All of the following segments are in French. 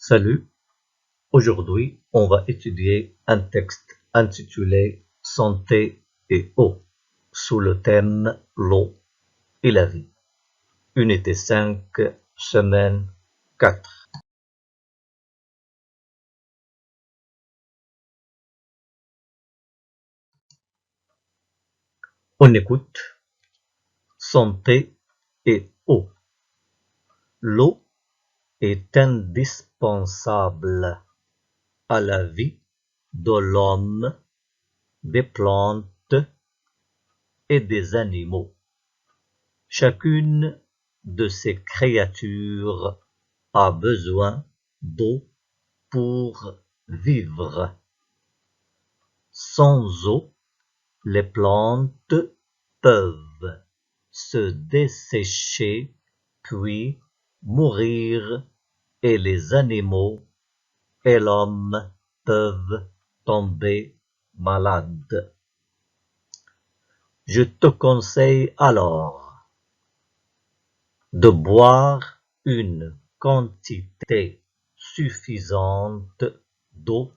Salut, aujourd'hui on va étudier un texte intitulé Santé et eau sous le thème l'eau et la vie. Unité 5, semaine 4. On écoute Santé et eau. L'eau est indispensable à la vie de l'homme, des plantes et des animaux. Chacune de ces créatures a besoin d'eau pour vivre. Sans eau, les plantes peuvent se dessécher puis mourir et les animaux et l'homme peuvent tomber malades. Je te conseille alors de boire une quantité suffisante d'eau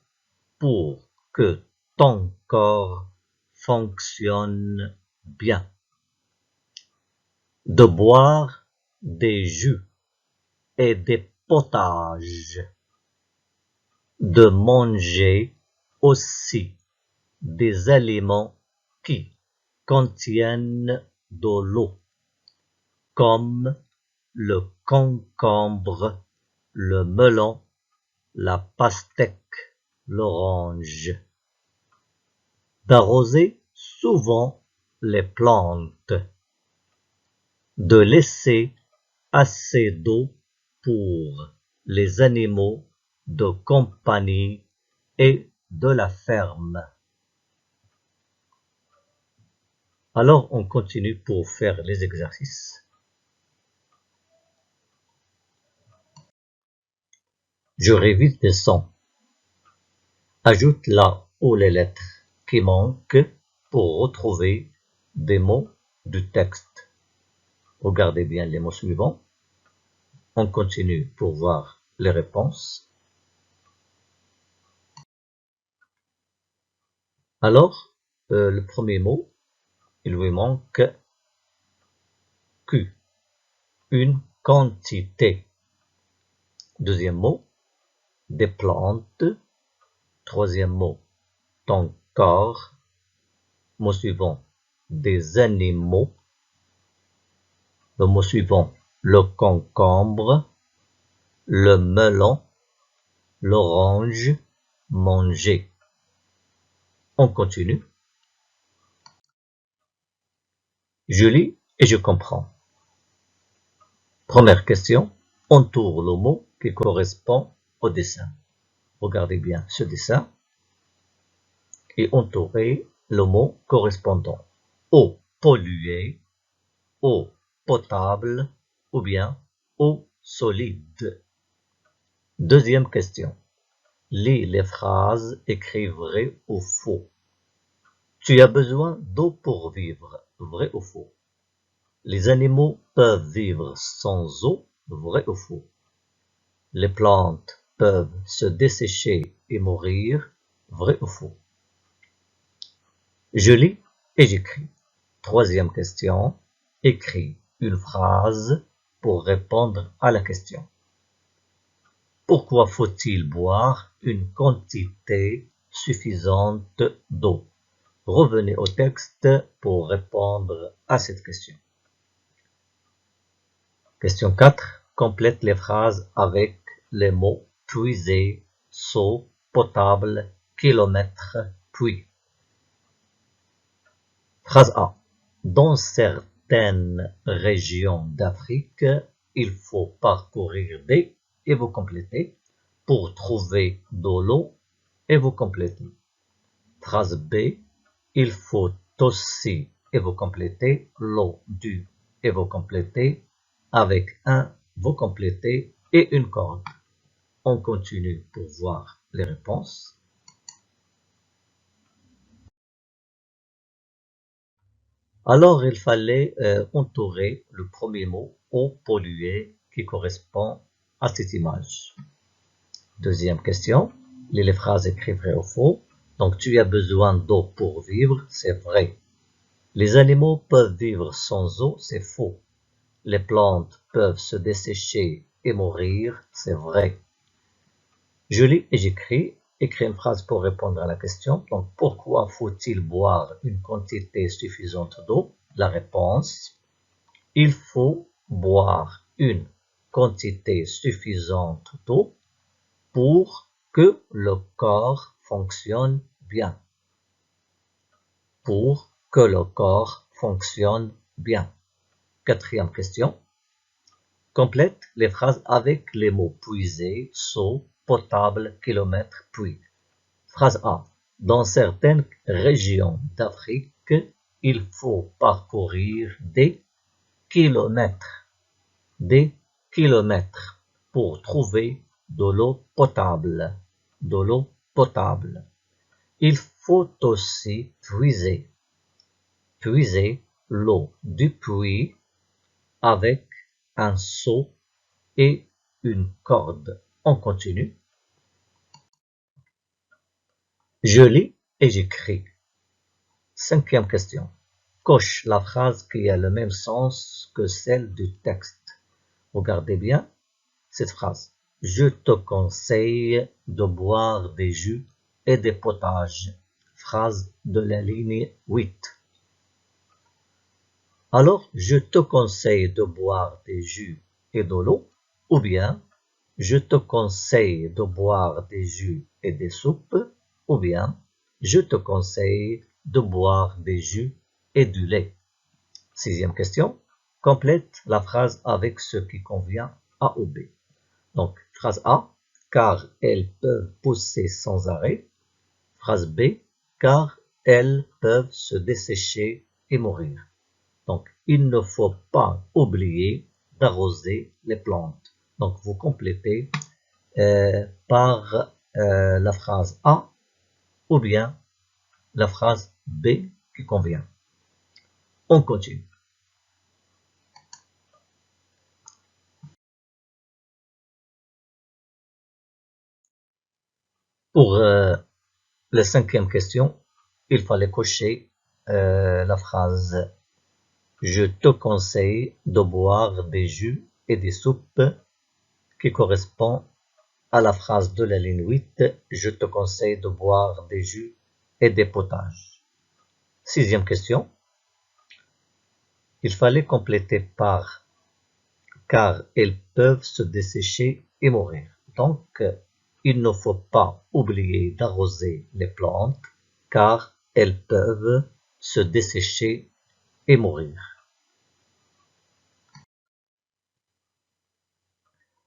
pour que ton corps fonctionne bien. De boire des jus et des potages. De manger aussi des aliments qui contiennent de l'eau, comme le concombre, le melon, la pastèque, l'orange. D'arroser souvent les plantes. De laisser assez d'eau pour les animaux de compagnie et de la ferme. Alors on continue pour faire les exercices. Je révise des sons. Ajoute là où les lettres qui manquent pour retrouver des mots du texte. Regardez bien les mots suivants. On continue pour voir les réponses. Alors, le premier mot, il lui manque Q, une quantité. Deuxième mot, des plantes. Troisième mot, ton corps. Mot suivant, des animaux. Le mot suivant, le concombre, le melon, l'orange, manger. On continue. Je lis et je comprends. Première question, entoure le mot qui correspond au dessin. Regardez bien ce dessin et entourez le mot correspondant. Eau polluée, eau potable ou bien eau solide. Deuxième question. Lis les phrases, écris vrai ou faux. Tu as besoin d'eau pour vivre, vrai ou faux. Les animaux peuvent vivre sans eau, vrai ou faux. Les plantes peuvent se dessécher et mourir, vrai ou faux. Je lis et j'écris. Troisième question. Écris une phrase pour répondre à la question. Pourquoi faut-il boire une quantité suffisante d'eau? Revenez au texte pour répondre à cette question. Question 4. Complète les phrases avec les mots puiser, seau, potable, kilomètre, puits. Phrase A. Dans certaines régions d'Afrique, il faut parcourir des et vous complétez pour trouver de l'eau et vous complétez. Phrase B. Il faut aussi et vous complétez l'eau du et vous complétez avec un vous complétez et une corde. On continue pour voir les réponses. Alors, il fallait entourer le premier mot, eau polluée, qui correspond à cette image. Deuxième question. Lis les phrases écrites vrai ou faux. Donc, tu as besoin d'eau pour vivre, c'est vrai. Les animaux peuvent vivre sans eau, c'est faux. Les plantes peuvent se dessécher et mourir, c'est vrai. Je lis et j'écris. Écris une phrase pour répondre à la question. Donc, pourquoi faut-il boire une quantité suffisante d'eau? La réponse, il faut boire une quantité suffisante d'eau pour que le corps fonctionne bien. Pour que le corps fonctionne bien. Quatrième question. Complète les phrases avec les mots puiser, seau, potable, kilomètre, puits. Phrase A. Dans certaines régions d'Afrique, il faut parcourir des kilomètres pour trouver de l'eau potable. De l'eau potable. Il faut aussi puiser l'eau du puits avec un seau et une corde. On continue. Je lis et j'écris. Cinquième question. Coche la phrase qui a le même sens que celle du texte. Regardez bien cette phrase. Je te conseille de boire des jus et des potages. Phrase de la ligne 8. Alors, je te conseille de boire des jus et de l'eau, ou bien, je te conseille de boire des jus et des soupes, ou bien, je te conseille de boire des jus et du lait. Sixième question. Complète la phrase avec ce qui convient A ou B. Donc, phrase A, car elles peuvent pousser sans arrêt. Phrase B, car elles peuvent se dessécher et mourir. Donc, il ne faut pas oublier d'arroser les plantes. Donc, vous complétez par la phrase A ou bien la phrase B qui convient. On continue. Pour la cinquième question, il fallait cocher la phrase « Je te conseille de boire des jus et des soupes » qui correspond à la phrase de la ligne 8 « Je te conseille de boire des jus et des potages ». Sixième question. Il fallait compléter par « car elles peuvent se dessécher et mourir ». Donc, il ne faut pas oublier d'arroser les plantes car elles peuvent se dessécher et mourir.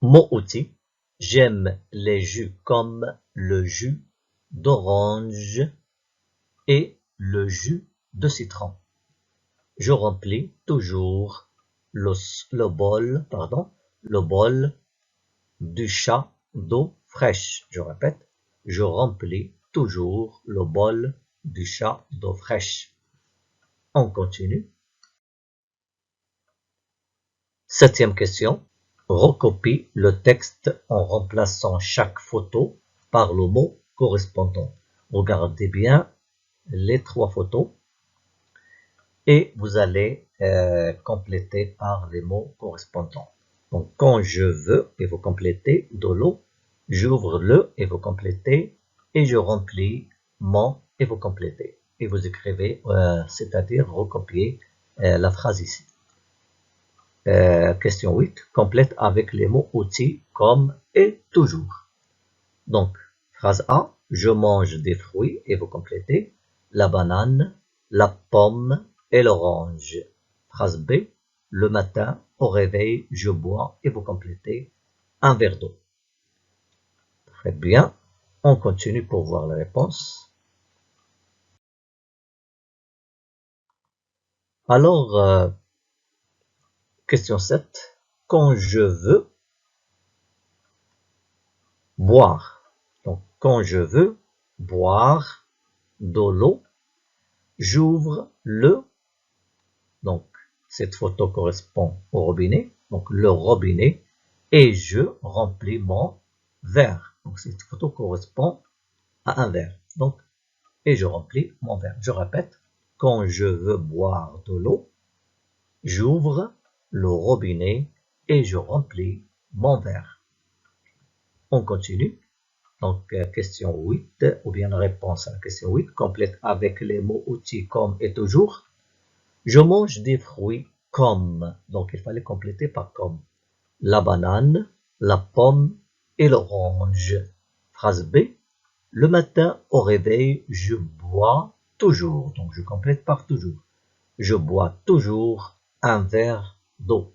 Mot-outil. J'aime les jus comme le jus d'orange et le jus de citron. Je remplis toujours le bol du chat d'eau fraîche. Je répète, je remplis toujours le bol du chat d'eau fraîche. On continue. Septième question. Recopie le texte en remplaçant chaque photo par le mot correspondant. Regardez bien les trois photos et vous allez compléter par les mots correspondants. Donc, quand je veux, et vous complétez de l'eau, j'ouvre le, et vous complétez, et je remplis mon, et vous complétez. Et vous écrivez, c'est-à-dire recopier la phrase ici. Question 8. Complète avec les mots outils comme et toujours. Donc, phrase A, je mange des fruits, et vous complétez, la banane, la pomme et l'orange. Phrase B, le matin, au réveil, je bois, et vous complétez, un verre d'eau. Très bien, on continue pour voir la réponse. Alors, question 7, quand je veux boire, donc quand je veux boire de l'eau, j'ouvre le, donc cette photo correspond au robinet, donc le robinet, et je remplis mon verre. Donc cette photo correspond à un verre. Donc, et je remplis mon verre. Je répète, quand je veux boire de l'eau, j'ouvre le robinet et je remplis mon verre. On continue. Donc, question 8, ou bien la réponse à la question 8, complète avec les mots outils comme et toujours. Je mange des fruits comme. Donc, il fallait compléter par comme. La banane, la pomme et l'orange. Phrase B. Le matin au réveil, je bois toujours. Donc, je complète par toujours. Je bois toujours un verre d'eau.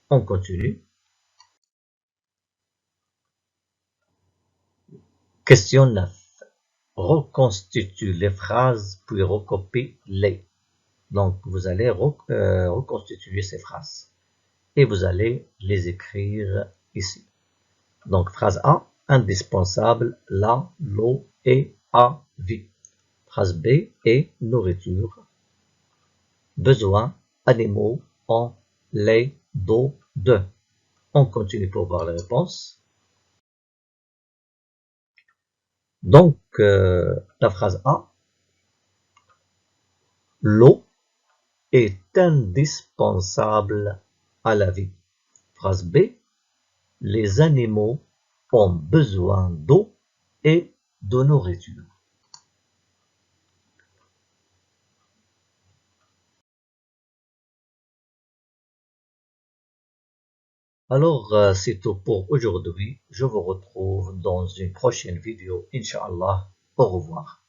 On continue. Question 9. Reconstitue les phrases puis recopie-les. Donc, vous allez reconstituer ces phrases et vous allez les écrire ici. Donc, phrase A, indispensable, la, l'eau et à vie. Phrase B est nourriture, besoin, animaux, en, lait, d'eau, de. On continue pour voir les réponses. Donc, la phrase A, l'eau est indispensable à la vie. Phrase B, les animaux ont besoin d'eau et de nourriture. Alors, c'est tout pour aujourd'hui. Je vous retrouve dans une prochaine vidéo, Inch'Allah. Au revoir.